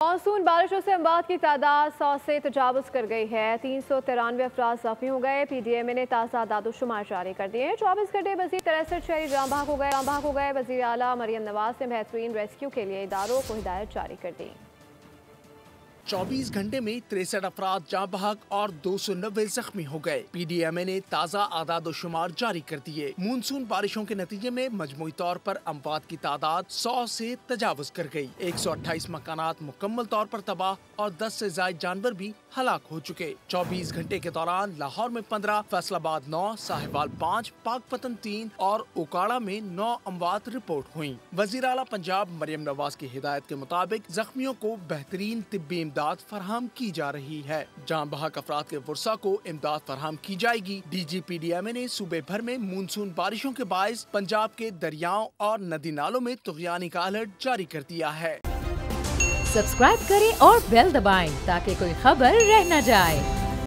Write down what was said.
Monsoon बारिशों से अमवात की तादाद 100 से तजावुज़ कर गई है। 393 अफराद ज़ख्मी हो गए। PDMA ने ताज़ा आदादोशुमार जारी कर दिए हैं। 24 घंटे मज़ीद 63 शहरी जाँ बहक हो गए। वज़ीर आला मरियम नवाज ने बेहतरीन रेस्क्यू के लिए इदारों को हिदायत जारी कर दी। 24 घंटे में 63 अफराद जाँ बहक और 290 जख्मी हो गए। PDMA ने ताज़ा आदादोशुमार जारी कर दिए। मानसून बारिशों के नतीजे में मजमूई तौर पर अमवात की तादाद 100 से तजावुज़ कर गई। 128 मकानात मुकम्मल तौर पर तबाह और 10 से ज़ायद जानवर भी हलाक हो चुके। 24 घंटे के दौरान लाहौर में 15, फैसलाबाद 9, साहिवाल 5, पाकपतन 3 और उकाड़ा में 9 अमवात रिपोर्ट हुई। वज़ीर आला पंजाब मरियम नवाज की हिदायत के मुताबिक जख्मियों को बेहतरीन तिब्बी इमदाद फराहम की जा रही है। जाँ बहक अफराद के वर्सा को इमदाद फराहम की जाएगी। DG PDMA ने सूबे भर में मानसून बारिशों के बायस पंजाब के दरियाओं और नदी नालों में तुग़यानी का अलर्ट जारी कर दिया है। सब्सक्राइब करें और बेल दबाएं ताकि कोई खबर रह न जाए।